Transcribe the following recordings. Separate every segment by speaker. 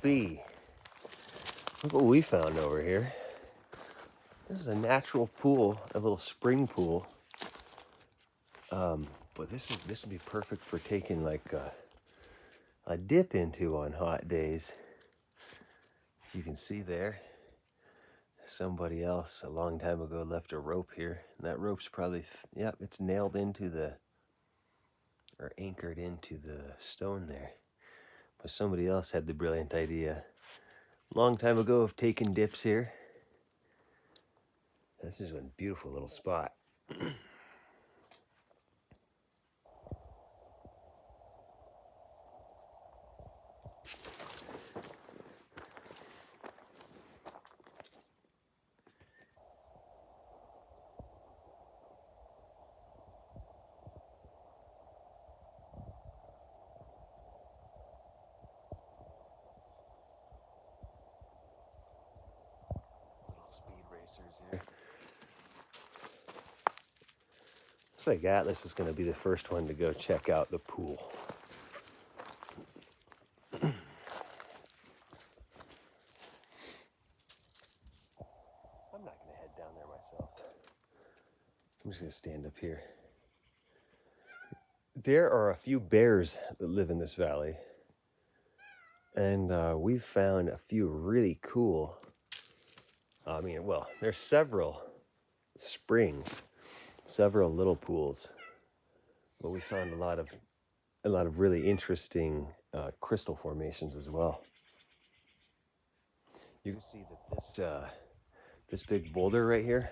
Speaker 1: be. Look what we found over here. This is a natural pool, a little spring pool. But this would be perfect for taking like a dip into on hot days. You can see there, somebody else a long time ago left a rope here. And that rope's probably, yep, it's nailed into the, or anchored into the stone there. But somebody else had the brilliant idea a long time ago of taking dips here. This is a beautiful little spot. Little speed racers here. Looks like Atlas is going to be the first one to go check out the pool. I'm not going to head down there myself. I'm just going to stand up here. There are a few bears that live in this valley. And we've found a few really cool, well, there's several springs, several little pools. But we found a lot of really interesting crystal formations as well. You can see that this big boulder right here,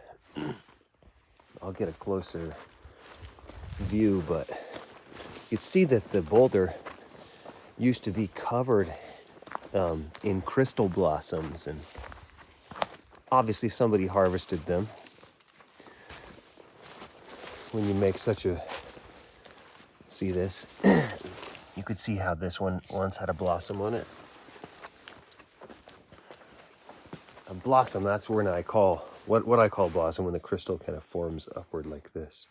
Speaker 1: I'll get a closer view, but you can see that the boulder used to be covered in crystal blossoms, and obviously somebody harvested them. When you make such a, see this, you could see how this one once had a blossom on it. A blossom, that's when I call, what I call blossom, when the crystal kind of forms upward like this.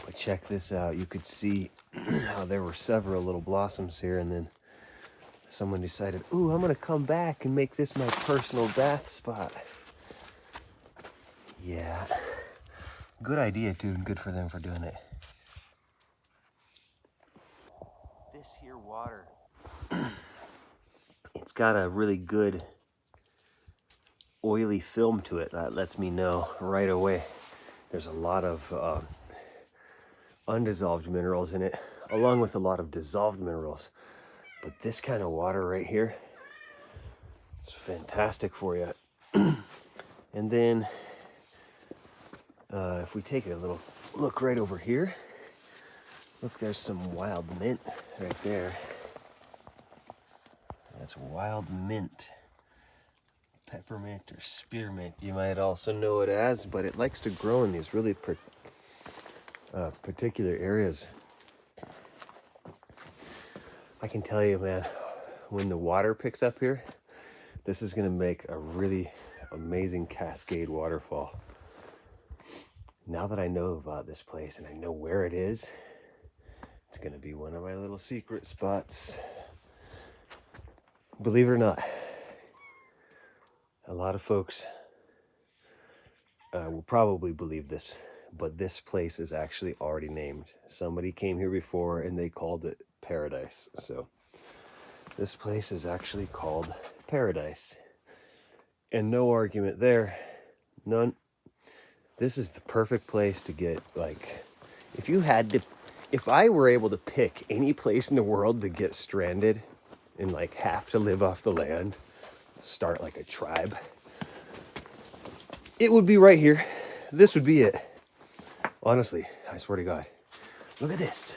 Speaker 1: But check this out, you could see how there were several little blossoms here, and then someone decided, ooh, I'm gonna come back and make this my personal bath spot. Yeah, good idea too, and good for them for doing it. This here water, it's got a really good oily film to it. That lets me know right away there's a lot of undissolved minerals in it, along with a lot of dissolved minerals. But this kind of water right here, it's fantastic for you. And then if we take a little look right over here, look, there's some wild mint right there. That's wild mint. Peppermint or spearmint, you might also know it as, but it likes to grow in these really particular areas. I can tell you, man, when the water picks up here, this is going to make a really amazing cascade waterfall. Now that I know about this place and I know where it is, it's going to be one of my little secret spots. Believe it or not, a lot of folks will probably believe this, but this place is actually already named. Somebody came here before and they called it Paradise. So this place is actually called Paradise. And no argument there. None. This is the perfect place to get, like, if I were able to pick any place in the world to get stranded and like have to live off the land, start like a tribe, it would be right here. This would be it. Honestly, I swear to God. Look at this.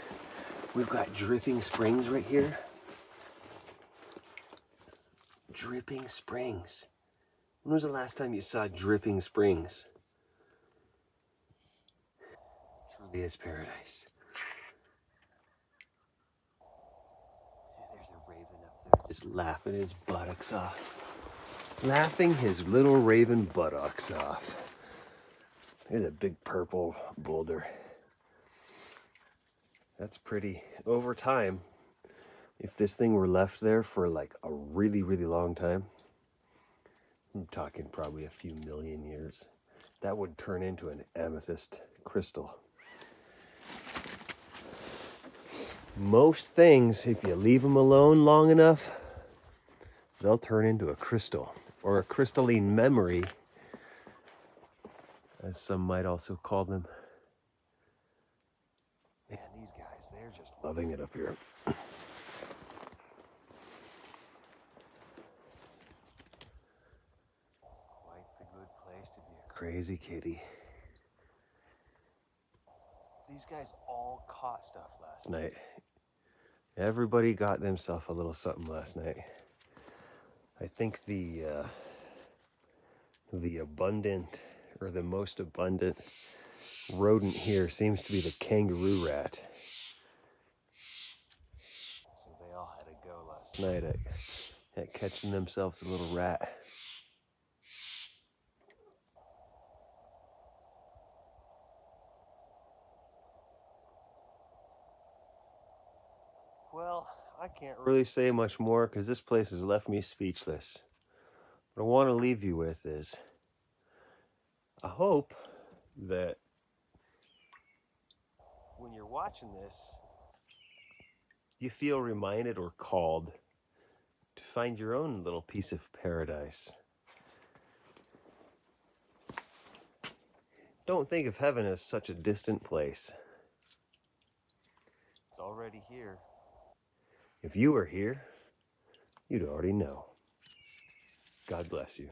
Speaker 1: We've got dripping springs right here. Dripping springs. When was the last time you saw dripping springs? It truly is paradise. There's a raven up there just laughing his buttocks off. Laughing his little raven buttocks off. Look at that big purple boulder. That's pretty, over time, if this thing were left there for like a really, really long time, I'm talking probably a few million years, that would turn into an amethyst crystal. Most things, if you leave them alone long enough, they'll turn into a crystal, or a crystalline memory, as some might also call them. Man, these guys, they're just loving it up here. Quite the good place to be a crazy kitty. These guys all caught stuff last night. Everybody got themselves a little something last night. I think the abundant, or the most abundant rodent here seems to be the kangaroo rat. So they all had a go last night at catching themselves a little rat. Well, I can't really say much more because this place has left me speechless. What I want to leave you with is, I hope that when you're watching this, you feel reminded or called to find your own little piece of paradise. Don't think of heaven as such a distant place. It's already here. If you were here, you'd already know. God bless you.